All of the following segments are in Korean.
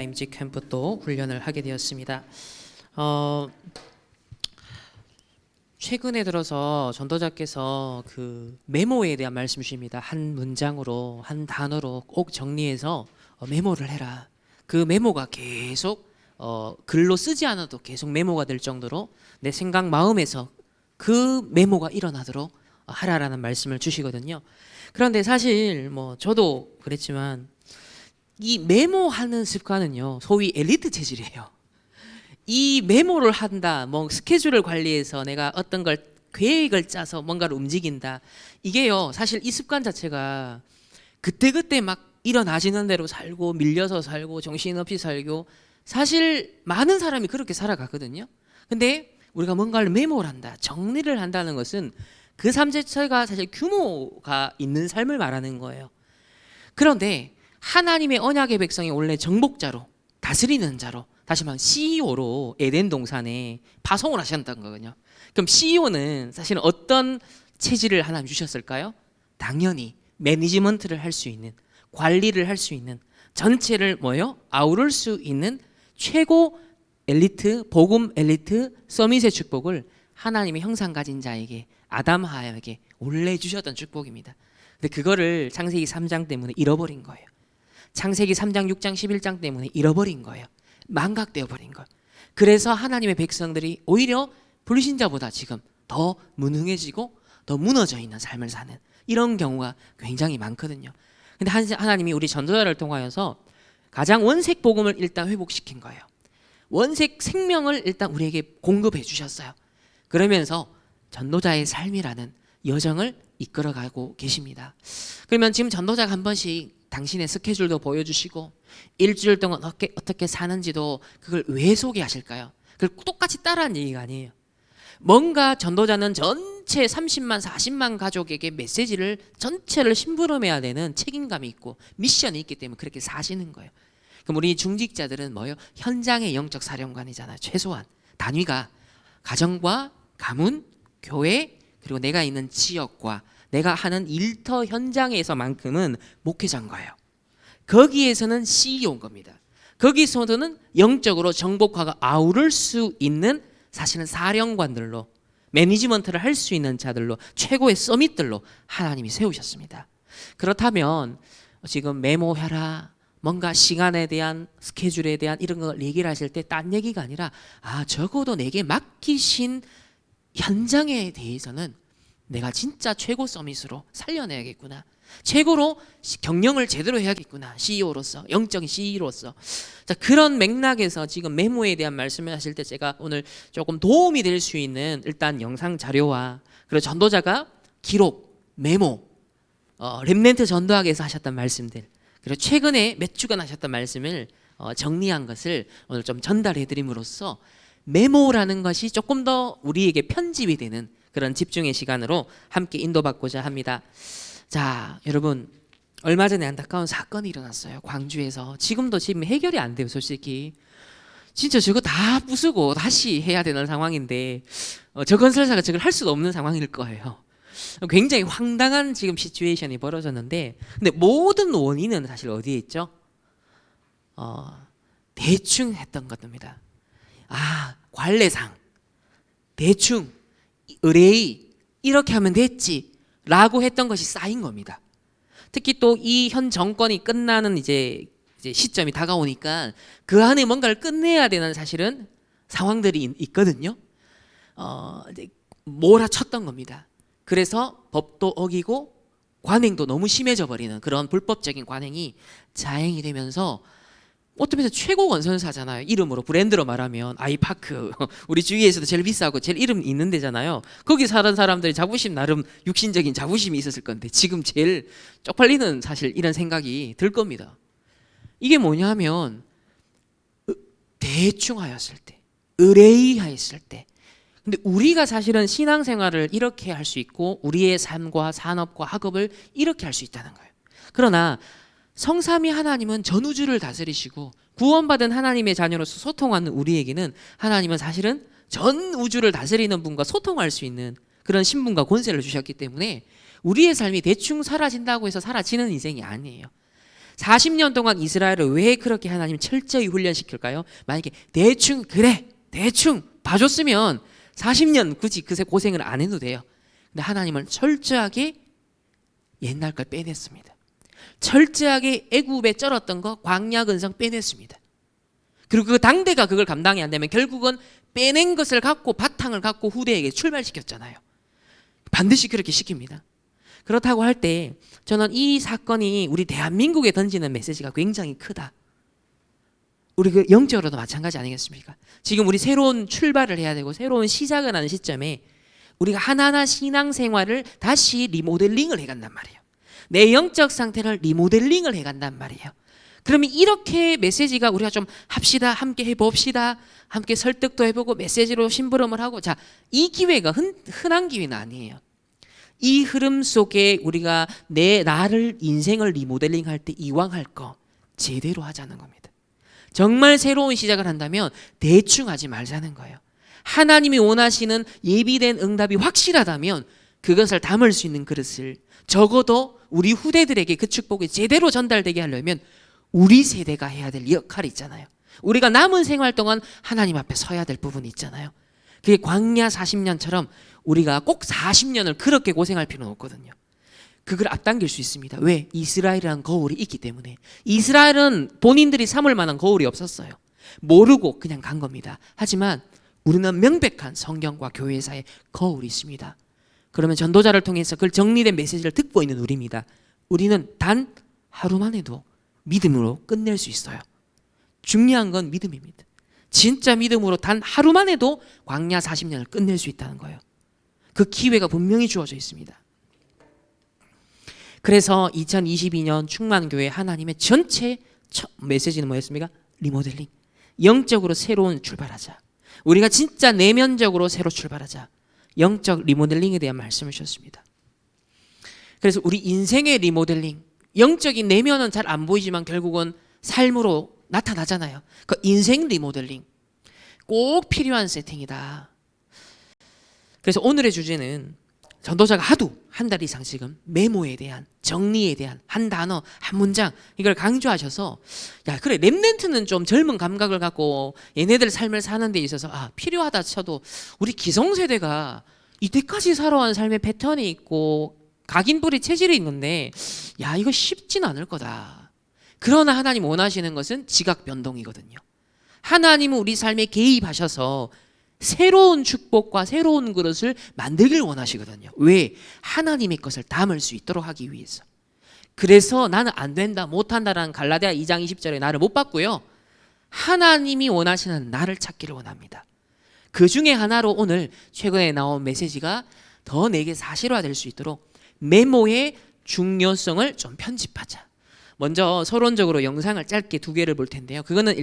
임직 캠프 또 훈련을 하게 되었습니다. 최근에 들어서 전도자께서 그 메모에 대한 말씀 주십니다. 한 문장으로, 한 단어로 꼭 정리해서 메모를 해라. 그 메모가 계속 글로 쓰지 않아도 계속 메모가 될 정도로 내 생각 마음에서 그 메모가 일어나도록 하라라는 말씀을 주시거든요. 그런데 사실 뭐 저도 그랬지만 이 메모하는 습관은요, 소위 엘리트 체질이에요. 이 메모를 한다, 뭐 스케줄을 관리해서 내가 어떤 걸 계획을 짜서 뭔가를 움직인다, 이게요 사실 이 습관 자체가 그때그때 막 일어나지는 대로 살고 밀려서 살고 정신없이 살고, 사실 많은 사람이 그렇게 살아가거든요. 근데 우리가 뭔가를 메모를 한다, 정리를 한다는 것은 그 삶 자체가 사실 규모가 있는 삶을 말하는 거예요. 그런데 하나님의 언약의 백성이 원래 정복자로, 다스리는 자로, 다시 말하면 CEO로 에덴 동산에 파송을 하셨다는 거거든요. 그럼 CEO는 사실은 어떤 체질을 하나님 주셨을까요? 당연히 매니지먼트를 할 수 있는, 관리를 할 수 있는, 전체를 아우를 수 있는 최고 엘리트, 복음 엘리트 서밋의 축복을 하나님의 형상 가진 자에게, 아담 하와에게 원래 주셨던 축복입니다. 근데 그거를 창세기 3장 때문에 잃어버린 거예요. 창세기 3장, 6장, 11장 때문에 잃어버린 거예요. 망각되어 버린 거예요. 그래서 하나님의 백성들이 오히려 불신자보다 지금 더 무능해지고 더 무너져 있는 삶을 사는 이런 경우가 굉장히 많거든요. 근데 하나님이 우리 전도자를 통하여서 가장 원색 복음을 일단 회복시킨 거예요. 원색 생명을 일단 우리에게 공급해 주셨어요. 그러면서 전도자의 삶이라는 여정을 이끌어가고 계십니다. 그러면 지금 전도자가 한 번씩 당신의 스케줄도 보여주시고 일주일 동안 어떻게 사는지도 그걸 왜 소개하실까요? 그걸 똑같이 따라하는 얘기가 아니에요. 뭔가 전도자는 전체 30만 40만 가족에게 메시지를 전체를 심부름해야 되는 책임감이 있고 미션이 있기 때문에 그렇게 사시는 거예요. 그럼 우리 중직자들은 현장의 영적 사령관이잖아요. 최소한 단위가 가정과 가문, 교회, 그리고 내가 있는 지역과 내가 하는 일터 현장에서만큼은 목회자인 거예요. 거기에서는 CEO인 겁니다. 거기서는 영적으로 정복화가 아우를 수 있는 사실은 사령관들로, 매니지먼트를 할 수 있는 자들로, 최고의 서밋들로 하나님이 세우셨습니다. 그렇다면 지금 메모해라, 뭔가 시간에 대한, 스케줄에 대한 이런 걸 얘기를 하실 때 딴 얘기가 아니라 적어도 내게 맡기신 현장에 대해서는 내가 진짜 최고 서밋으로 살려내야겠구나, 최고로 경영을 제대로 해야겠구나, CEO로서, 영적인 CEO로서. 자, 그런 맥락에서 지금 메모에 대한 말씀을 하실 때 제가 오늘 조금 도움이 될 수 있는 일단 영상 자료와, 그리고 전도자가 기록, 메모, 렘넌트 전도학에서 하셨던 말씀들, 그리고 최근에 몇 주간 하셨던 말씀을 정리한 것을 오늘 좀 전달해 드림으로써 메모라는 것이 조금 더 우리에게 편집이 되는 그런 집중의 시간으로 함께 인도받고자 합니다. 자, 여러분, 얼마 전에 안타까운 사건이 일어났어요. 광주에서. 지금 해결이 안 돼요, 솔직히. 진짜 저거 다 부수고 다시 해야 되는 상황인데 저 건설사가 저걸 할 수도 없는 상황일 거예요. 굉장히 황당한 지금 시츄에이션이 벌어졌는데, 근데 모든 원인은 사실 어디에 있죠? 대충 했던 것입니다. 관례상 대충 의뢰의 이렇게 하면 됐지 라고 했던 것이 쌓인 겁니다. 특히 또 이 현 정권이 끝나는 이제 시점이 다가오니까 그 안에 뭔가를 끝내야 되는 사실은 상황들이 있거든요. 이제 몰아쳤던 겁니다. 그래서 법도 어기고 관행도 너무 심해져 버리는 그런 불법적인 관행이 자행이 되면서, 어쩌면 최고 건설사잖아요. 이름으로, 브랜드로 말하면 아이파크, 우리 주위에서도 제일 비싸고 제일 이름 있는 데잖아요. 거기 사는 사람들이 자부심, 나름 육신적인 자부심이 있었을 건데 지금 제일 쪽팔리는 사실 이런 생각이 들 겁니다. 이게 뭐냐면 대충 하였을 때, 의뢰하였을 때. 근데 우리가 사실은 신앙생활을 이렇게 할 수 있고 우리의 삶과 산업과 학업을 이렇게 할 수 있다는 거예요. 그러나 성삼위 하나님은 전 우주를 다스리시고 구원받은 하나님의 자녀로서 소통하는 우리에게는 하나님은 사실은 전 우주를 다스리는 분과 소통할 수 있는 그런 신분과 권세를 주셨기 때문에 우리의 삶이 대충 사라진다고 해서 사라지는 인생이 아니에요. 40년 동안 이스라엘을 왜 그렇게 하나님이 철저히 훈련시킬까요? 만약에 대충 봐줬으면 40년 굳이 그새 고생을 안 해도 돼요. 근데 하나님은 철저하게 옛날 걸 빼냈습니다. 철저하게 애굽에 쩔었던 거 광야 근성 빼냈습니다. 그리고 그 당대가 그걸 감당이 안 되면 결국은 빼낸 것을 갖고 바탕을 갖고 후대에게 출발시켰잖아요. 반드시 그렇게 시킵니다. 그렇다고 할 때 저는 이 사건이 우리 대한민국에 던지는 메시지가 굉장히 크다. 우리 그 영적으로도 마찬가지 아니겠습니까? 지금 우리 새로운 출발을 해야 되고 새로운 시작을 하는 시점에 우리가 하나하나 신앙생활을 다시 리모델링을 해간단 말이에요. 내 영적 상태를 리모델링을 해간단 말이에요. 그러면 이렇게 메시지가 우리가 좀 합시다, 함께 해봅시다, 함께 설득도 해보고 메시지로 심부름을 하고, 자, 이 기회가 흔한 기회는 아니에요. 이 흐름 속에 우리가 나를 인생을 리모델링할 때 이왕 할 거 제대로 하자는 겁니다. 정말 새로운 시작을 한다면 대충 하지 말자는 거예요. 하나님이 원하시는 예비된 응답이 확실하다면 그것을 담을 수 있는 그릇을 적어도 우리 후대들에게 그 축복이 제대로 전달되게 하려면 우리 세대가 해야 될 역할이 있잖아요. 우리가 남은 생활 동안 하나님 앞에 서야 될 부분이 있잖아요. 그게 광야 40년처럼 우리가 꼭 40년을 그렇게 고생할 필요는 없거든요. 그걸 앞당길 수 있습니다. 왜? 이스라엘이라는 거울이 있기 때문에. 이스라엘은 본인들이 삼을 만한 거울이 없었어요. 모르고 그냥 간 겁니다. 하지만 우리는 명백한 성경과 교회사의 거울이 있습니다. 그러면 전도자를 통해서 그걸 정리된 메시지를 듣고 있는 우리입니다. 우리는 단 하루만 해도 믿음으로 끝낼 수 있어요. 중요한 건 믿음입니다. 진짜 믿음으로 단 하루만 해도 광야 40년을 끝낼 수 있다는 거예요. 그 기회가 분명히 주어져 있습니다. 그래서 2022년 충만교회 하나님의 전체 메시지는 뭐였습니까? 리모델링. 영적으로 새로운 출발하자. 우리가 진짜 내면적으로 새로 출발하자. 영적 리모델링에 대한 말씀을 주셨습니다. 그래서 우리 인생의 리모델링, 영적인 내면은 잘 안 보이지만 결국은 삶으로 나타나잖아요. 그 인생 리모델링 꼭 필요한 세팅이다. 그래서 오늘의 주제는 전도자가 하도 한 달 이상 지금 메모에 대한, 정리에 대한 한 단어, 한 문장 이걸 강조하셔서, 야 그래 렘넌트는 좀 젊은 감각을 갖고 얘네들 삶을 사는 데 있어서 필요하다 쳐도 우리 기성세대가 이때까지 살아온 삶의 패턴이 있고 각인뿌리 체질이 있는데 야 이거 쉽진 않을 거다. 그러나 하나님 원하시는 것은 지각 변동이거든요. 하나님은 우리 삶에 개입하셔서 새로운 축복과 새로운 그릇을 만들길 원하시거든요. 왜? 하나님의 것을 담을 수 있도록 하기 위해서. 그래서 나는 안 된다, 못한다라는 갈라디아 2장 20절에 나를 못 받고요. 하나님이 원하시는 나를 찾기를 원합니다. 그 중에 하나로 오늘 최근에 나온 메시지가 더 내게 사실화될 수 있도록 메모의 중요성을 좀 편집하자. 먼저 서론적으로 영상을 짧게 2개를 볼 텐데요. 그거는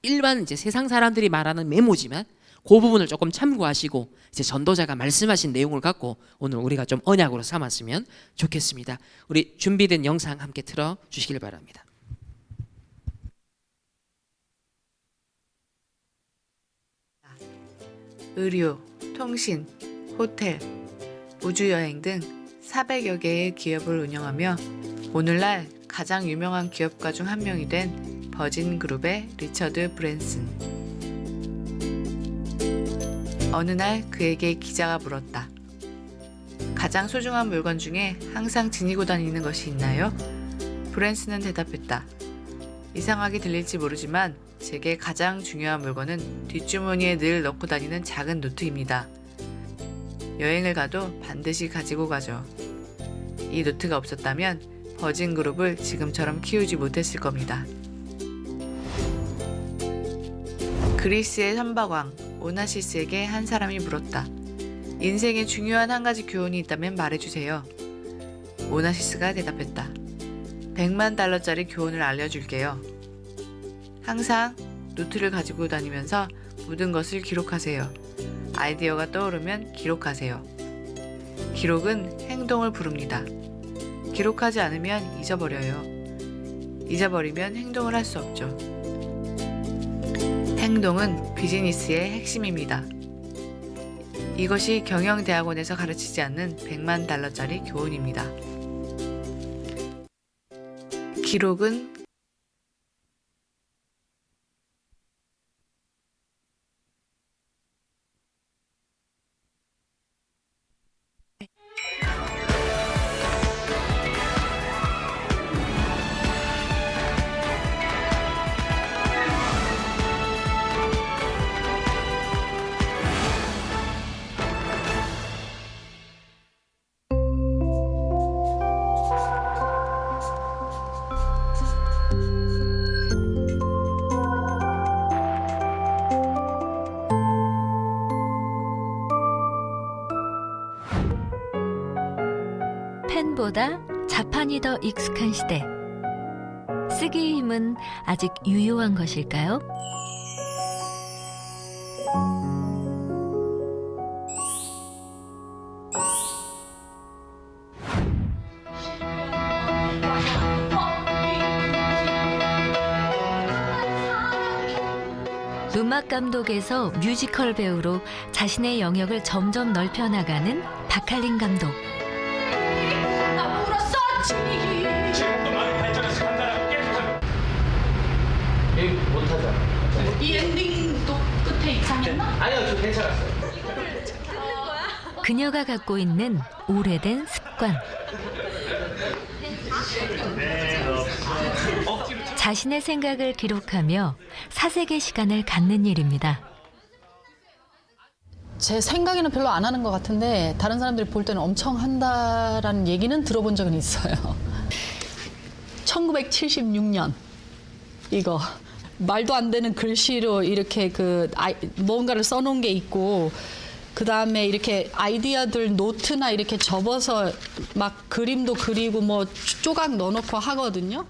일반 이제 세상 사람들이 말하는 메모지만 그 부분을 조금 참고하시고 이제 전도자가 말씀하신 내용을 갖고 오늘 우리가 좀 언약으로 삼았으면 좋겠습니다. 우리 준비된 영상 함께 틀어 주시길 바랍니다. 의료, 통신, 호텔, 우주여행 등 400여 개의 기업을 운영하며 오늘날 가장 유명한 기업가 중 한 명이 된 버진그룹의 리처드 브랜슨. 어느 날 그에게 기자가 물었다. 가장 소중한 물건 중에 항상 지니고 다니는 것이 있나요? 브랜슨은 대답했다. 이상하게 들릴지 모르지만 제게 가장 중요한 물건은 뒷주머니에 늘 넣고 다니는 작은 노트입니다. 여행을 가도 반드시 가지고 가죠. 이 노트가 없었다면 버진그룹을 지금처럼 키우지 못했을 겁니다. 그리스의 선박왕 오나시스에게 한 사람이 물었다. 인생에 중요한 한 가지 교훈이 있다면 말해주세요. 오나시스가 대답했다. $100만 교훈을 알려줄게요. 항상 노트를 가지고 다니면서 모든 것을 기록하세요. 아이디어가 떠오르면 기록하세요. 기록은 행동을 부릅니다. 기록하지 않으면 잊어버려요. 잊어버리면 행동을 할 수 없죠. 행동은 비즈니스의 핵심입니다. 이것이 경영대학원에서 가르치지 않는 $100만 교훈입니다. 기록은 펜보다 자판이 더 익숙한 시대. 쓰기의 힘은 아직 유효한 것일까요? 음악 감독에서 뮤지컬 배우로 자신의 영역을 점점 넓혀 나가는 박할린 감독. 지금도 많이 발전해서 간단하고 깨끗하고 못하죠. 이 엔딩도 끝에 이상했나? 아니요, 저 괜찮았어요. 그녀가 갖고 있는 오래된 습관. 자신의 생각을 기록하며 사색의 시간을 갖는 일입니다. 제 생각에는 별로 안 하는 것 같은데 다른 사람들이 볼 때는 엄청 한다라는 얘기는 들어본 적은 있어요. 1976년 이거 말도 안 되는 글씨로 이렇게 뭔가를 써놓은 게 있고 그 다음에 이렇게 아이디어들 노트나 이렇게 접어서 막 그림도 그리고 뭐 조각 넣어놓고 하거든요.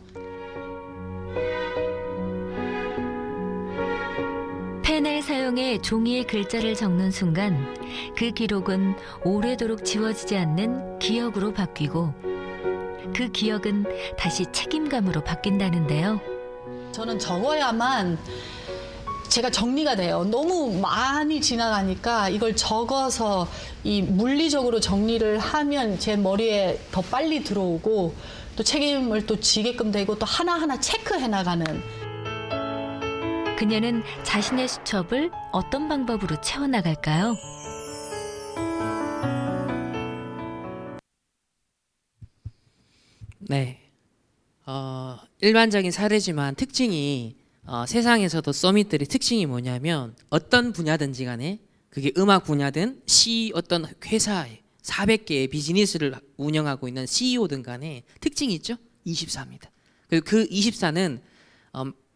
펜을 사용해 종이에 글자를 적는 순간 그 기록은 오래도록 지워지지 않는 기억으로 바뀌고 그 기억은 다시 책임감으로 바뀐다는데요. 저는 적어야만 제가 정리가 돼요. 너무 많이 지나가니까 이걸 적어서 이 물리적으로 정리를 하면 제 머리에 더 빨리 들어오고 또 책임을 또 지게끔 되고 또 하나하나 체크해 나가는. 그녀는 자신의 수첩을 어떤 방법으로 채워나갈까요? 네. 일반적인 사례지만 특징이 세상에서도 서밋들의 특징이 뭐냐면 어떤 분야든지 간에 그게 음악 분야든 어떤 회사에 400개의 비즈니스를 운영하고 있는 CEO든 간에 특징이 있죠. 24입니다. 그리고 그 24는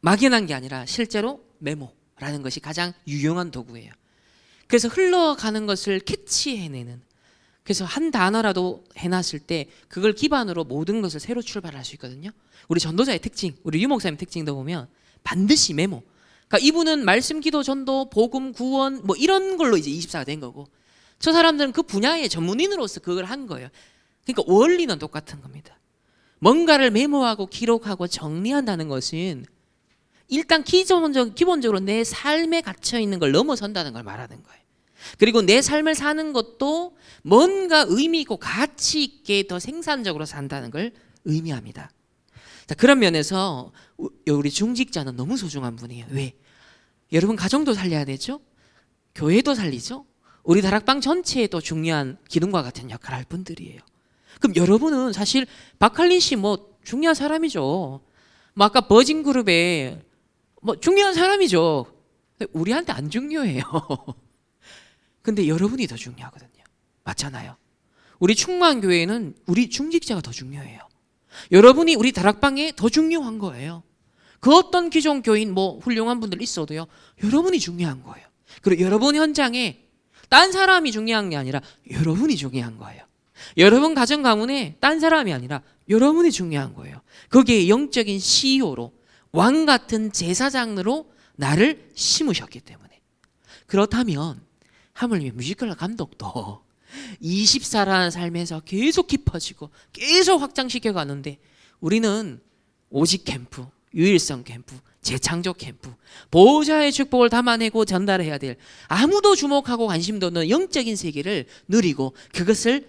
막연한 게 아니라 실제로 메모라는 것이 가장 유용한 도구예요. 그래서 흘러가는 것을 캐치해내는, 그래서 한 단어라도 해놨을 때 그걸 기반으로 모든 것을 새로 출발할 수 있거든요. 우리 전도자의 특징, 우리 유 목사님 특징도 보면 반드시 메모. 그러니까 이분은 말씀, 기도, 전도, 복음, 구원 뭐 이런 걸로 이제 24가 된 거고, 저 사람들은 그 분야의 전문인으로서 그걸 한 거예요. 그러니까 원리는 똑같은 겁니다. 뭔가를 메모하고 기록하고 정리한다는 것은 일단 기본적으로 내 삶에 갇혀 있는 걸 넘어선다는 걸 말하는 거예요. 그리고 내 삶을 사는 것도 뭔가 의미 있고 가치 있게 더 생산적으로 산다는 걸 의미합니다. 자, 그런 면에서 우리 중직자는 너무 소중한 분이에요. 왜? 여러분 가정도 살려야 되죠? 교회도 살리죠? 우리 다락방 전체에도 중요한 기둥과 같은 역할을 할 분들이에요. 그럼 여러분은 사실 박할린 씨 뭐 중요한 사람이죠. 뭐 아까 버진그룹에 뭐 중요한 사람이죠. 우리한테 안 중요해요. 근데 여러분이 더 중요하거든요. 맞잖아요. 우리 충만교회는 우리 중직자가 더 중요해요. 여러분이 우리 다락방에 더 중요한 거예요. 그 어떤 기존 교인 뭐 훌륭한 분들 있어도요, 여러분이 중요한 거예요. 그리고 여러분 현장에 딴 사람이 중요한 게 아니라 여러분이 중요한 거예요. 여러분 가정 가문에 딴 사람이 아니라 여러분이 중요한 거예요. 거기에 영적인 CEO로 왕 같은 제사장으로 나를 심으셨기 때문에. 그렇다면 하물며 뮤지컬 감독도 24라는 삶에서 계속 깊어지고 계속 확장시켜 가는데, 우리는 오직 캠프, 유일성 캠프, 재창조 캠프, 보호자의 축복을 담아내고 전달해야 될, 아무도 주목하고 관심도 없는 영적인 세계를 누리고 그것을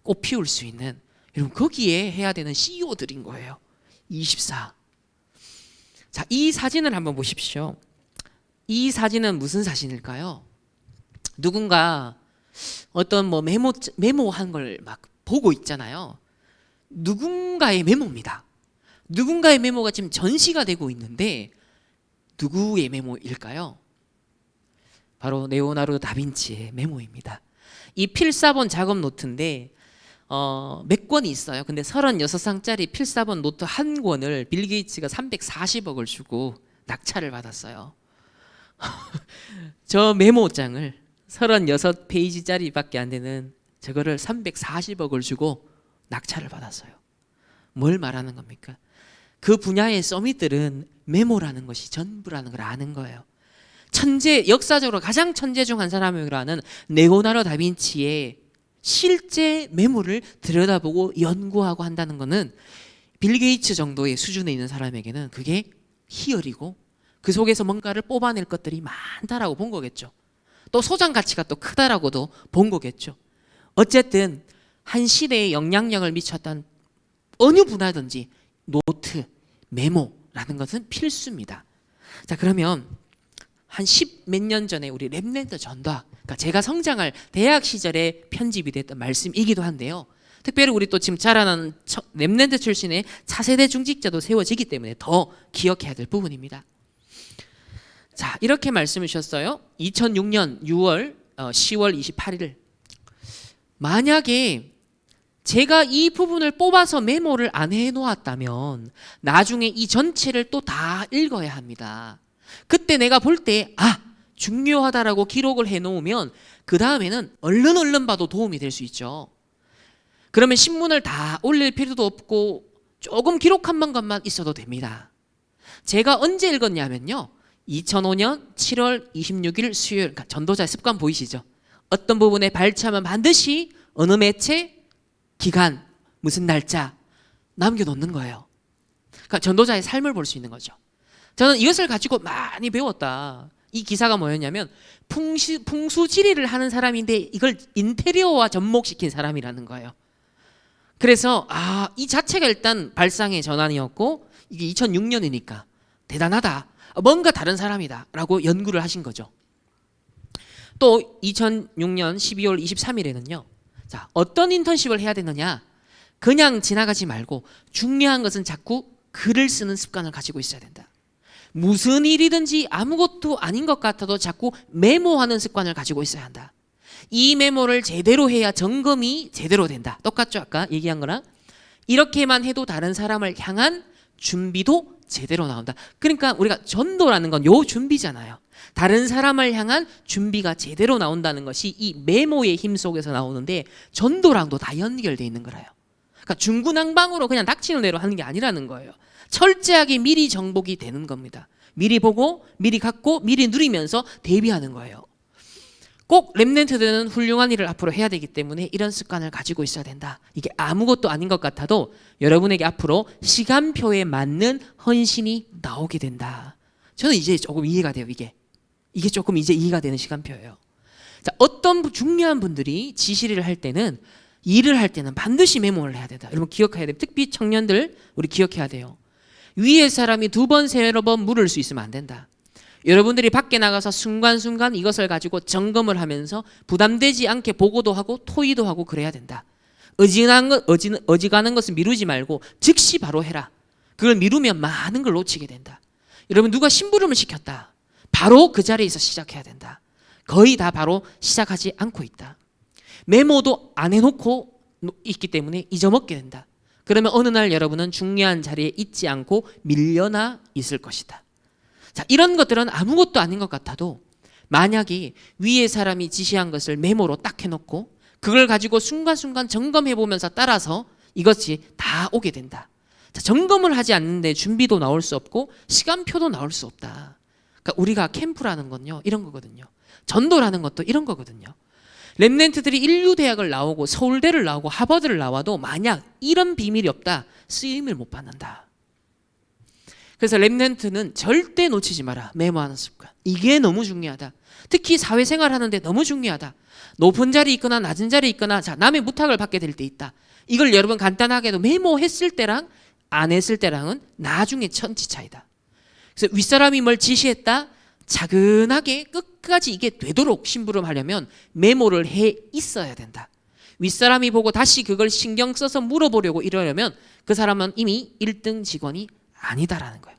꽃피울 수 있는, 여러분 거기에 해야 되는 CEO들인 거예요. 24. 자, 이 사진을 한번 보십시오. 이 사진은 무슨 사진일까요? 누군가 어떤 뭐 메모한 걸 막 보고 있잖아요. 누군가의 메모입니다. 누군가의 메모가 지금 전시가 되고 있는데 누구의 메모일까요? 바로 레오나르도 다빈치의 메모입니다. 이 필사본 작업 노트인데 몇 권이 있어요. 근데 36장짜리 필사본 노트 한 권을 빌 게이츠가 340억을 주고 낙찰을 받았어요. 저 메모장을 36페이지짜리밖에 안 되는 저거를 340억을 주고 낙찰을 받았어요. 뭘 말하는 겁니까? 그 분야의 서밋들은 메모라는 것이 전부라는 걸 아는 거예요. 천재, 역사적으로 가장 천재 중 한 사람이라는 레오나르도 다빈치의 실제 메모를 들여다보고 연구하고 한다는 것은 빌 게이츠 정도의 수준에 있는 사람에게는 그게 희열이고 그 속에서 뭔가를 뽑아낼 것들이 많다라고 본 거겠죠. 또 소장 가치가 또 크다라고도 본 거겠죠. 어쨌든 한 시대에 영향력을 미쳤던 어느 분야든지 노트, 메모라는 것은 필수입니다. 자, 그러면 한 10 몇 년 전에 우리 렘넌트 전도학, 그러니까 제가 성장할 대학 시절에 편집이 됐던 말씀이기도 한데요. 특별히 우리 또 지금 자라나는 렘넌트 출신의 차세대 중직자도 세워지기 때문에 더 기억해야 될 부분입니다. 자, 이렇게 말씀을 주셨어요. 2006년 10월 28일. 만약에 제가 이 부분을 뽑아서 메모를 안 해놓았다면 나중에 이 전체를 또 다 읽어야 합니다. 그때 내가 볼 때 중요하다라고 기록을 해놓으면 그 다음에는 얼른 봐도 도움이 될 수 있죠. 그러면 신문을 다 올릴 필요도 없고 조금 기록한 것만 있어도 됩니다. 제가 언제 읽었냐면요, 2005년 7월 26일 수요일. 그러니까 전도자의 습관 보이시죠? 어떤 부분에 발췌하면 반드시 어느 매체, 기간, 무슨 날짜 남겨놓는 거예요. 그러니까 전도자의 삶을 볼 수 있는 거죠. 저는 이것을 가지고 많이 배웠다. 이 기사가 뭐였냐면 풍수지리를 하는 사람인데 이걸 인테리어와 접목시킨 사람이라는 거예요. 그래서 이 자체가 일단 발상의 전환이었고 이게 2006년이니까 대단하다. 뭔가 다른 사람이다 라고 연구를 하신 거죠. 또 2006년 12월 23일에는요. 자, 어떤 인턴십을 해야 되느냐? 그냥 지나가지 말고 중요한 것은 자꾸 글을 쓰는 습관을 가지고 있어야 된다. 무슨 일이든지 아무것도 아닌 것 같아도 자꾸 메모하는 습관을 가지고 있어야 한다. 이 메모를 제대로 해야 점검이 제대로 된다. 똑같죠? 아까 얘기한 거랑. 이렇게만 해도 다른 사람을 향한 준비도 제대로 나온다. 그러니까 우리가 전도라는 건 요 준비잖아요. 다른 사람을 향한 준비가 제대로 나온다는 것이 이 메모의 힘 속에서 나오는데 전도랑도 다 연결되어 있는 거예요. 그러니까 중구난방으로 그냥 닥치는 대로 하는 게 아니라는 거예요. 철저하게 미리 정복이 되는 겁니다. 미리 보고 미리 갖고 미리 누리면서 대비하는 거예요. 꼭 렘넌트들은 훌륭한 일을 앞으로 해야 되기 때문에 이런 습관을 가지고 있어야 된다. 이게 아무것도 아닌 것 같아도 여러분에게 앞으로 시간표에 맞는 헌신이 나오게 된다. 저는 이제 조금 이해가 돼요. 이게 조금 이제 이해가 되는 시간표예요. 자, 어떤 중요한 분들이 지시를 할 때는, 일을 할 때는 반드시 메모를 해야 된다. 여러분 기억해야 돼요. 특히 청년들 우리 기억해야 돼요. 위에 사람이 2번, 3번 물을 수 있으면 안 된다. 여러분들이 밖에 나가서 순간순간 이것을 가지고 점검을 하면서 부담되지 않게 보고도 하고 토의도 하고 그래야 된다. 어지간한 것은 미루지 말고 즉시 바로 해라. 그걸 미루면 많은 걸 놓치게 된다. 여러분 누가 심부름을 시켰다. 바로 그 자리에서 시작해야 된다. 거의 다 바로 시작하지 않고 있다. 메모도 안 해놓고 있기 때문에 잊어먹게 된다. 그러면 어느 날 여러분은 중요한 자리에 있지 않고 밀려나 있을 것이다. 자, 이런 것들은 아무것도 아닌 것 같아도 만약에 위에 사람이 지시한 것을 메모로 딱 해놓고 그걸 가지고 순간순간 점검해 보면서 따라서 이것이 다 오게 된다. 자, 점검을 하지 않는데 준비도 나올 수 없고 시간표도 나올 수 없다. 그러니까 우리가 캠프라는 건요 이런 거거든요. 전도라는 것도 이런 거거든요. 렘넌트들이 인류대학을 나오고 서울대를 나오고 하버드를 나와도 만약 이런 비밀이 없다 쓰임을 못 받는다. 그래서 렘넌트는 절대 놓치지 마라. 메모하는 습관. 이게 너무 중요하다. 특히 사회생활 하는데 너무 중요하다. 높은 자리에 있거나 낮은 자리에 있거나 자, 남의 부탁을 받게 될 때 있다. 이걸 여러분 간단하게도 메모했을 때랑 안 했을 때랑은 나중에 천지 차이다. 그래서 윗사람이 뭘 지시했다? 차근하게 끝까지 이게 되도록 심부름하려면 메모를 해 있어야 된다. 윗사람이 보고 다시 그걸 신경 써서 물어보려고 이러려면 그 사람은 이미 1등 직원이 아니다라는 거예요.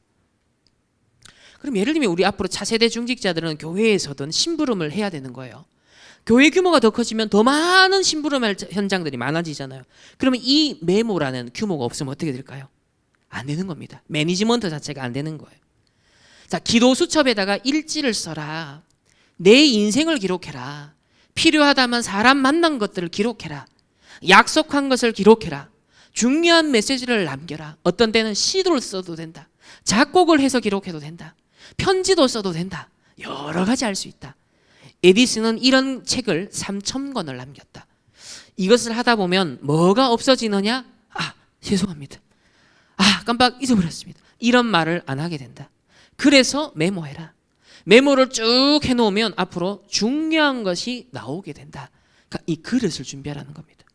그럼 예를 들면 우리 앞으로 차세대 중직자들은 교회에서든 심부름을 해야 되는 거예요. 교회 규모가 더 커지면 더 많은 심부름 현장들이 많아지잖아요. 그러면 이 메모라는 규모가 없으면 어떻게 될까요? 안 되는 겁니다. 매니지먼트 자체가 안 되는 거예요. 자, 기도 수첩에다가 일지를 써라. 내 인생을 기록해라. 필요하다면 사람 만난 것들을 기록해라. 약속한 것을 기록해라. 중요한 메시지를 남겨라. 어떤 때는 시도를 써도 된다. 작곡을 해서 기록해도 된다. 편지도 써도 된다. 여러 가지 할 수 있다. 에디슨은 이런 책을 3,000권을 남겼다. 이것을 하다 보면 뭐가 없어지느냐? 아, 죄송합니다. 아, 깜빡 잊어버렸습니다. 이런 말을 안 하게 된다. 그래서 메모해라. 메모를 쭉 해놓으면 앞으로 중요한 것이 나오게 된다. 그러니까 이 그릇을 준비하라는 겁니다.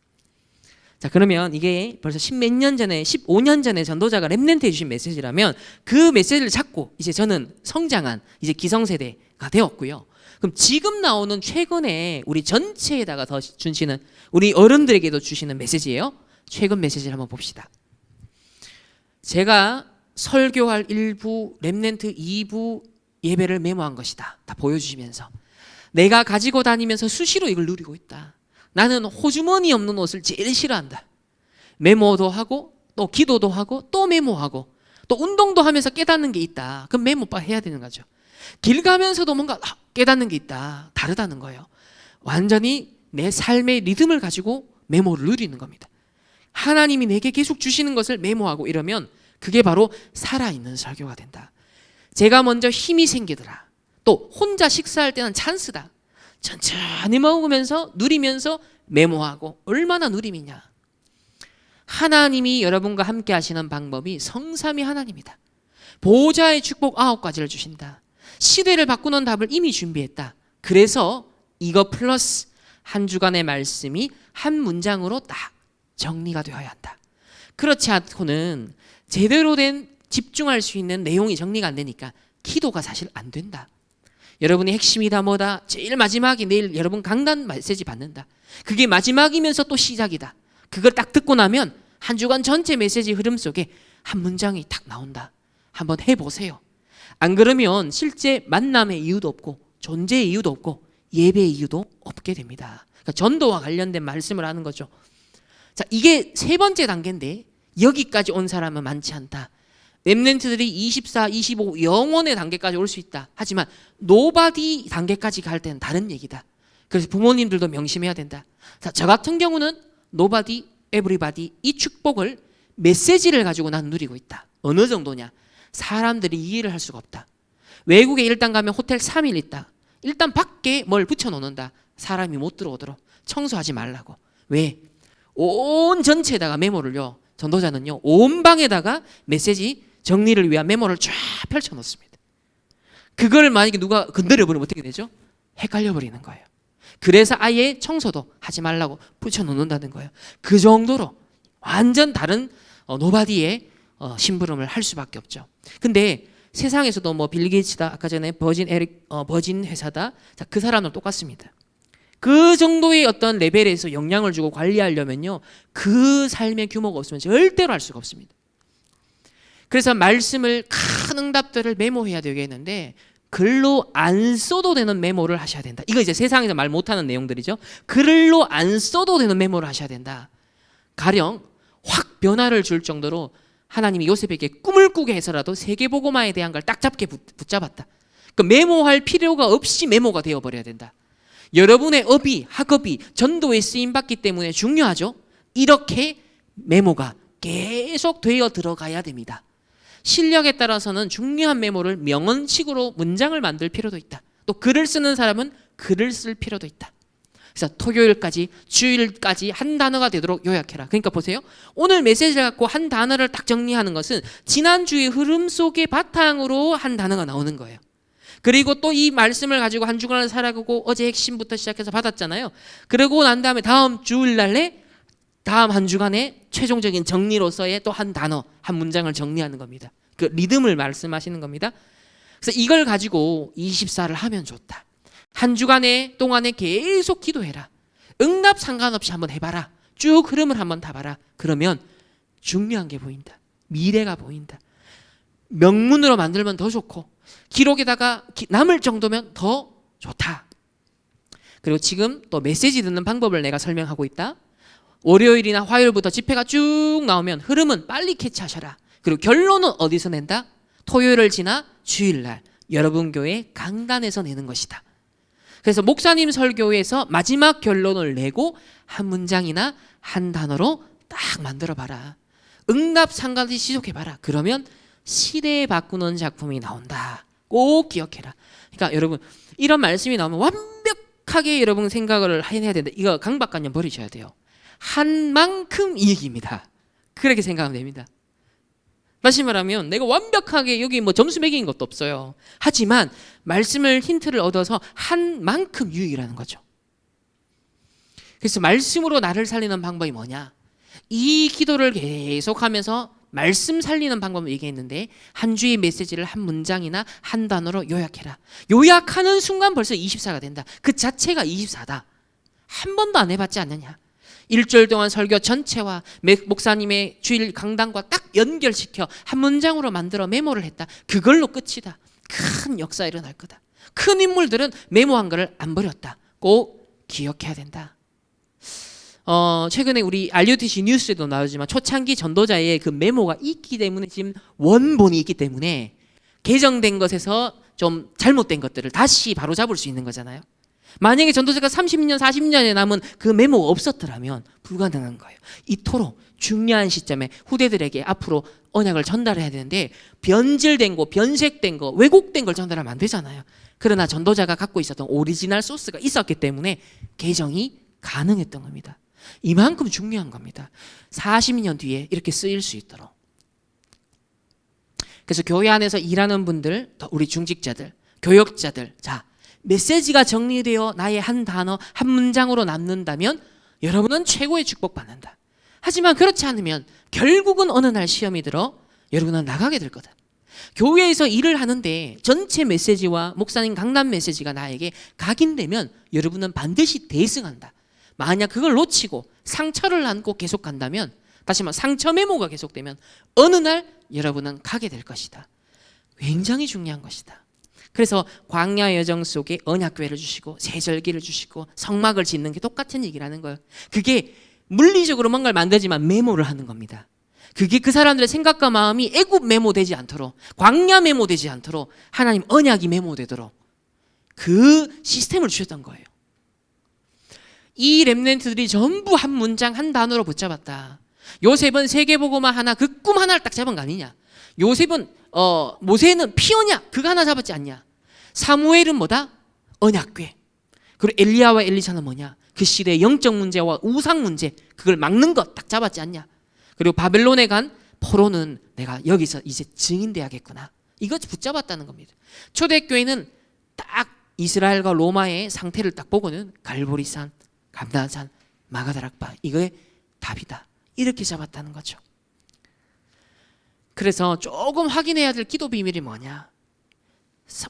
자, 그러면 이게 벌써 10몇 년 전에, 15년 전에 전도자가 렘넌트에 주신 메시지라면 그 메시지를 잡고 이제 저는 성장한 이제 기성세대가 되었고요. 그럼 지금 나오는 최근에 우리 전체에다가 더 주시는 우리 어른들에게도 주시는 메시지예요. 최근 메시지를 한번 봅시다. 제가 설교할 1부, 렘넌트 2부 예배를 메모한 것이다. 다 보여주시면서 내가 가지고 다니면서 수시로 이걸 누리고 있다. 나는 호주머니 없는 옷을 제일 싫어한다. 메모도 하고 또 기도도 하고 또 메모하고 또 운동도 하면서 깨닫는 게 있다. 그럼 메모빨 해야 되는 거죠. 길 가면서도 뭔가 깨닫는 게 있다. 다르다는 거예요. 완전히 내 삶의 리듬을 가지고 메모를 누리는 겁니다. 하나님이 내게 계속 주시는 것을 메모하고 이러면 그게 바로 살아있는 설교가 된다. 제가 먼저 힘이 생기더라. 또 혼자 식사할 때는 찬스다. 천천히 먹으면서 누리면서 메모하고 얼마나 누림이냐. 하나님이 여러분과 함께 하시는 방법이 성삼위 하나님이다. 보호자의 축복 9가지를 주신다. 시대를 바꾸는 답을 이미 준비했다. 그래서 이거 플러스 한 주간의 말씀이 한 문장으로 딱 정리가 되어야 한다. 그렇지 않고는 제대로 된 집중할 수 있는 내용이 정리가 안 되니까 기도가 사실 안 된다. 여러분의 핵심이다 뭐다. 제일 마지막이 내일 여러분 강단 메시지 받는다. 그게 마지막이면서 또 시작이다. 그걸 딱 듣고 나면 한 주간 전체 메시지 흐름 속에 한 문장이 딱 나온다. 한번 해보세요. 안 그러면 실제 만남의 이유도 없고 존재의 이유도 없고 예배의 이유도 없게 됩니다. 그러니까 전도와 관련된 말씀을 하는 거죠. 자, 이게 3번째 단계인데 여기까지 온 사람은 많지 않다. 렘넌트들이 24, 25 영원의 단계까지 올 수 있다. 하지만 노바디 단계까지 갈 때는 다른 얘기다. 그래서 부모님들도 명심해야 된다. 자, 저 같은 경우는 노바디, 에브리바디 이 축복을 메시지를 가지고 난 누리고 있다. 어느 정도냐? 사람들이 이해를 할 수가 없다. 외국에 일단 가면 호텔 3일 있다. 일단 밖에 뭘 붙여놓는다. 사람이 못 들어오도록 청소하지 말라고. 왜? 온 전체에다가 메모를요. 전도자는요. 온 방에다가 메시지 정리를 위한 메모를 쫙 펼쳐놓습니다. 그걸 만약에 누가 건드려버리면 어떻게 되죠? 헷갈려버리는 거예요. 그래서 아예 청소도 하지 말라고 붙여놓는다는 거예요. 그 정도로 완전 다른 노바디의 심부름을 할 수밖에 없죠. 근데 세상에서도 뭐 빌 게이츠다, 아까 전에 버진 회사다, 자, 그 사람은 똑같습니다. 그 정도의 어떤 레벨에서 영향을 주고 관리하려면요, 그 삶의 규모가 없으면 절대로 할 수가 없습니다. 그래서 말씀을 큰 응답들을 메모해야 되겠는데 글로 안 써도 되는 메모를 하셔야 된다. 이거 이제 세상에서 말 못하는 내용들이죠. 글로 안 써도 되는 메모를 하셔야 된다. 가령 확 변화를 줄 정도로 하나님이 요셉에게 꿈을 꾸게 해서라도 세계복음화에 대한 걸 딱 잡게 붙잡았다. 그 메모할 필요가 없이 메모가 되어버려야 된다. 여러분의 업이, 학업이 전도에 쓰임받기 때문에 중요하죠. 이렇게 메모가 계속 되어 들어가야 됩니다. 실력에 따라서는 중요한 메모를 명언식으로 문장을 만들 필요도 있다. 또 글을 쓰는 사람은 글을 쓸 필요도 있다. 그래서 토요일까지, 주일까지 한 단어가 되도록 요약해라. 그러니까 보세요. 오늘 메시지를 갖고 한 단어를 딱 정리하는 것은 지난주의 흐름 속의 바탕으로 한 단어가 나오는 거예요. 그리고 또 이 말씀을 가지고 한 주간을 살아가고 어제 핵심부터 시작해서 받았잖아요. 그러고 난 다음에 다음 주일날에 다음 한 주간의 최종적인 정리로서의 또 한 단어, 한 문장을 정리하는 겁니다. 그 리듬을 말씀하시는 겁니다. 그래서 이걸 가지고 24를 하면 좋다. 한 주간의 동안에 계속 기도해라. 응답 상관없이 한번 해봐라. 쭉 흐름을 한번 타봐라. 그러면 중요한 게 보인다. 미래가 보인다. 명문으로 만들면 더 좋고 기록에다가 남을 정도면 더 좋다. 그리고 지금 또 메시지 듣는 방법을 내가 설명하고 있다. 월요일이나 화요일부터 집회가 쭉 나오면 흐름은 빨리 캐치하셔라. 그리고 결론은 어디서 낸다? 토요일을 지나 주일날 여러분 교회 강단에서 내는 것이다. 그래서 목사님 설교에서 마지막 결론을 내고 한 문장이나 한 단어로 딱 만들어 봐라. 응답 상관없이 지속해봐라. 그러면 시대에 바꾸는 작품이 나온다. 꼭 기억해라. 그러니까 여러분 이런 말씀이 나오면 완벽하게 여러분 생각을 해야 된다. 이거 강박관념 버리셔야 돼요. 한 만큼 이익입니다. 그렇게 생각하면 됩니다. 다시 말하면 내가 완벽하게 여기 뭐 점수 매긴 것도 없어요. 하지만 말씀을 힌트를 얻어서 한 만큼 유익이라는 거죠. 그래서 말씀으로 나를 살리는 방법이 뭐냐? 이 기도를 계속하면서 말씀 살리는 방법을 얘기했는데 한 주의 메시지를 한 문장이나 한 단어로 요약해라. 요약하는 순간 벌써 24가 된다. 그 자체가 24다. 한 번도 안 해봤지 않느냐? 일주일 동안 설교 전체와 목사님의 주일 강단과 딱 연결시켜 한 문장으로 만들어 메모를 했다. 그걸로 끝이다. 큰 역사 일어날 거다. 큰 인물들은 메모한 거를 안 버렸다. 꼭 기억해야 된다. 최근에 우리 RUTC 뉴스에도 나오지만 초창기 전도자의 그 메모가 있기 때문에 지금 원본이 있기 때문에 개정된 것에서 좀 잘못된 것들을 다시 바로잡을 수 있는 거잖아요. 만약에 전도자가 30년, 40년에 남은 그 메모가 없었더라면 불가능한 거예요. 이토록 중요한 시점에 후대들에게 앞으로 언약을 전달해야 되는데 변질된 거, 변색된 거, 왜곡된 걸 전달하면 안 되잖아요. 그러나 전도자가 갖고 있었던 오리지널 소스가 있었기 때문에 개정이 가능했던 겁니다. 이만큼 중요한 겁니다. 40년 뒤에 이렇게 쓰일 수 있도록. 그래서 교회 안에서 일하는 분들, 우리 중직자들, 교역자들, 자, 메시지가 정리되어 나의 한 단어, 한 문장으로 남는다면 여러분은 최고의 축복받는다. 하지만 그렇지 않으면 결국은 어느 날 시험이 들어 여러분은 나가게 될 거다. 교회에서 일을 하는데 전체 메시지와 목사님 강단 메시지가 나에게 각인되면 여러분은 반드시 대승한다. 만약 그걸 놓치고 상처를 안고 계속 간다면, 다시 말해 상처 메모가 계속되면 어느 날 여러분은 가게 될 것이다. 굉장히 중요한 것이다. 그래서 광야 여정 속에 언약궤를 주시고 세절기를 주시고 성막을 짓는 게 똑같은 얘기라는 거예요. 그게 물리적으로 뭔가를 만들지만 메모를 하는 겁니다. 그게 그 사람들의 생각과 마음이 애굽 메모되지 않도록, 광야 메모되지 않도록, 하나님 언약이 메모되도록 그 시스템을 주셨던 거예요. 이 렘넌트들이 전부 한 문장 한 단어로 붙잡았다. 요셉은 세계보고만 하나, 그 꿈 하나를 딱 잡은 거 아니냐? 요셉은 모세는 피언약 그거 하나 잡았지 않냐? 사무엘은 뭐다? 언약궤. 그리고 엘리야와 엘리사는 뭐냐? 그 시대의 영적 문제와 우상 문제, 그걸 막는 것 딱 잡았지 않냐? 그리고 바벨론에 간 포로는 내가 여기서 이제 증인돼야겠구나. 이거 붙잡았다는 겁니다. 초대교회는 딱 이스라엘과 로마의 상태를 딱 보고는 갈보리산, 감나산, 마가다락바, 이거의 답이다. 이렇게 잡았다는 거죠. 그래서 조금 확인해야 될 기도 비밀이 뭐냐?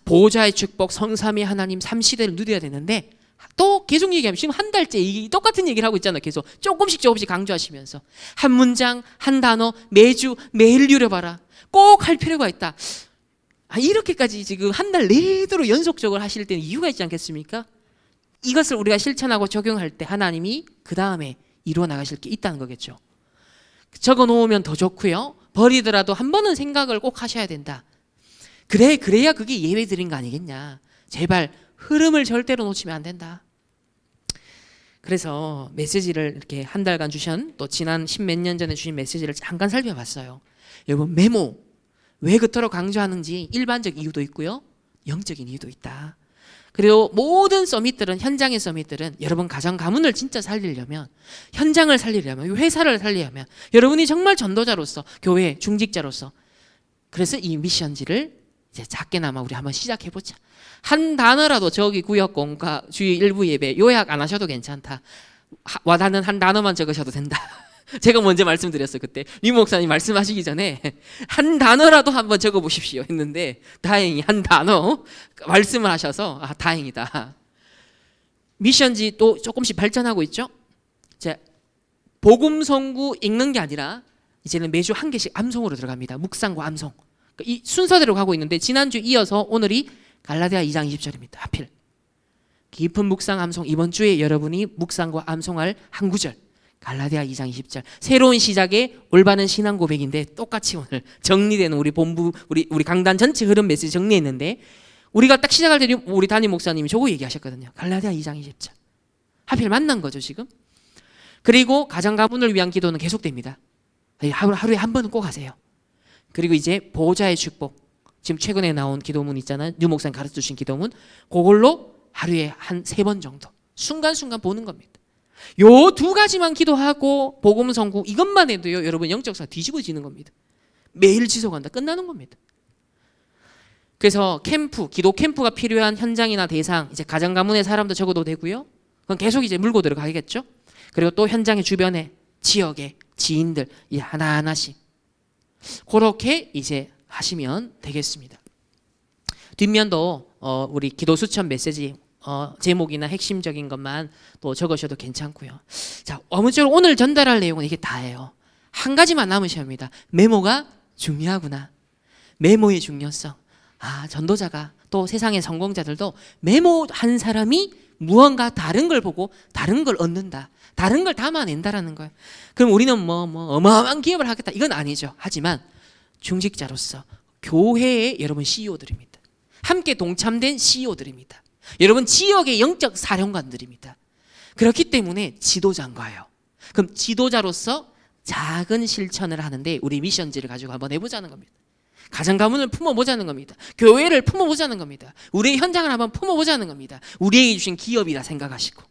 보호자의 축복, 성삼위 하나님 3시대를 누려야 되는데 또 계속 얘기하면 지금 한 달째 똑같은 얘기를 하고 있잖아요. 계속 조금씩 강조하시면서 한 문장, 한 단어 매주 매일 누려봐라. 꼭 할 필요가 있다. 이렇게까지 지금 한 달 내도록 연속적으로 하실 때는 이유가 있지 않겠습니까? 이것을 우리가 실천하고 적용할 때 하나님이 그 다음에 이루어 나가실 게 있다는 거겠죠. 적어 놓으면 더 좋고요. 버리더라도 한 번은 생각을 꼭 하셔야 된다. 그래야 그게 예배드린 거 아니겠냐. 제발 흐름을 절대로 놓치면 안 된다. 그래서 메시지를 이렇게 한 달간 주신, 또 지난 10몇 년 전에 주신 메시지를 잠깐 살펴봤어요. 여러분 메모 왜 그토록 강조하는지 일반적 이유도 있고요, 영적인 이유도 있다. 그리고 모든 서밋들은, 현장의 서밋들은 여러분 가정 가문을 진짜 살리려면, 현장을 살리려면, 회사를 살리려면, 여러분이 정말 전도자로서, 교회 중직자로서, 그래서 이 미션지를 이제 작게나마 우리 한번 시작해보자. 한 단어라도 저기 구역공과 주의 일부 예배 요약 안 하셔도 괜찮다. 와닿는 한 단어만 적으셔도 된다. 제가 먼저 말씀드렸어요. 그때 리 목사님 말씀하시기 전에 한 단어라도 한번 적어보십시오 했는데 다행히 한 단어 말씀을 하셔서 다행이다. 미션지 또 조금씩 발전하고 있죠. 자, 복음 선구 읽는 게 아니라 이제는 매주 한 개씩 암송으로 들어갑니다. 묵상과 암송. 이 순서대로 가고 있는데 지난주 이어서 오늘이 갈라디아 2장 20절입니다. 하필 깊은 묵상 암송, 이번 주에 여러분이 묵상과 암송할 한 구절 갈라디아 2장 20절. 새로운 시작의 올바른 신앙 고백인데 똑같이 오늘 정리되는 우리 본부 우리 강단 전체 흐름 메시지 정리했는데 우리가 딱 시작할 때 우리 담임 목사님이 저거 얘기하셨거든요. 갈라디아 2장 20절. 하필 만난 거죠 지금. 그리고 가정 가문을 위한 기도는 계속됩니다. 하루에 한 번은 꼭 하세요. 그리고 이제 보호자의 축복. 지금 최근에 나온 기도문 있잖아요. 류 목사님 가르쳐 주신 기도문. 그걸로 하루에 한 3번 정도 순간순간 보는 겁니다. 요 두 가지만 기도하고 복음 선구 이것만 해도요 여러분 영적사 뒤집어지는 겁니다. 매일 지속한다 끝나는 겁니다. 그래서 캠프, 기도 캠프가 필요한 현장이나 대상, 이제 가정 가문의 사람도 적어도 되고요. 그건 계속 이제 물고 들어가겠죠. 그리고 또 현장의 주변에 지역의 지인들 이 하나하나씩 그렇게 이제 하시면 되겠습니다. 뒷면도 우리 기도 수천 메시지 제목이나 핵심적인 것만 또 적으셔도 괜찮고요. 자, 아무쪼록 오늘 전달할 내용은 이게 다예요. 한 가지만 남으셔야 합니다. 메모가 중요하구나. 메모의 중요성. 전도자가 또 세상의 성공자들도 메모한 사람이 무언가 다른 걸 보고 다른 걸 얻는다. 다른 걸 담아낸다라는 거예요. 그럼 우리는 뭐 어마어마한 기업을 하겠다. 이건 아니죠. 하지만 중직자로서 교회의 여러분 CEO들입니다. 함께 동참된 CEO들입니다. 여러분 지역의 영적 사령관들입니다. 그렇기 때문에 지도자인가요? 그럼 지도자로서 작은 실천을 하는데 우리 미션지를 가지고 한번 해보자는 겁니다. 가정 가문을 품어보자는 겁니다. 교회를 품어보자는 겁니다. 우리의 현장을 한번 품어보자는 겁니다. 우리에게 주신 기업이라 생각하시고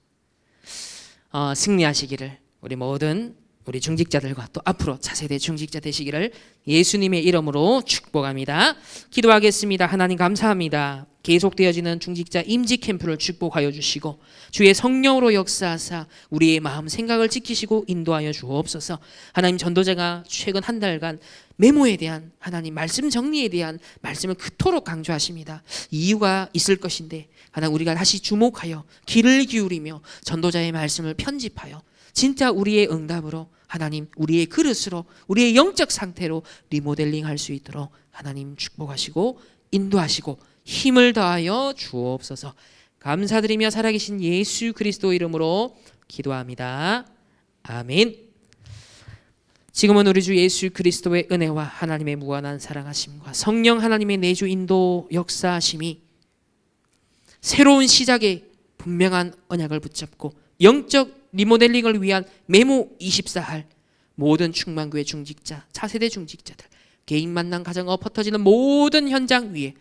승리하시기를 우리 모든 우리 중직자들과 또 앞으로 차세대 중직자 되시기를 예수님의 이름으로 축복합니다. 기도하겠습니다. 하나님 감사합니다. 계속되어지는 중직자 임직 캠프를 축복하여 주시고 주의 성령으로 역사하사 우리의 마음 생각을 지키시고 인도하여 주옵소서. 하나님 전도자가 최근 한 달간 메모에 대한 하나님 말씀 정리에 대한 말씀을 그토록 강조하십니다. 이유가 있을 것인데 하나님 우리가 다시 주목하여 귀를 기울이며 전도자의 말씀을 편집하여 진짜 우리의 응답으로 하나님 우리의 그릇으로 우리의 영적 상태로 리모델링 할 수 있도록 하나님 축복하시고 인도하시고 힘을 더하여 주옵소서. 감사드리며 살아계신 예수 그리스도 이름으로 기도합니다. 아멘. 지금은 우리 주 예수 그리스도의 은혜와 하나님의 무한한 사랑하심과 성령 하나님의 내주 인도 역사하심이 새로운 시작에 분명한 언약을 붙잡고 영적 리모델링을 위한 메모 24할 모든 충만교회 중직자, 차세대 중직자들, 개인 만남 가정 엎어터지는 모든 현장 위에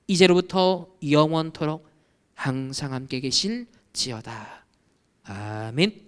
이제로부터 영원토록 항상 함께 계실지어다. 아멘.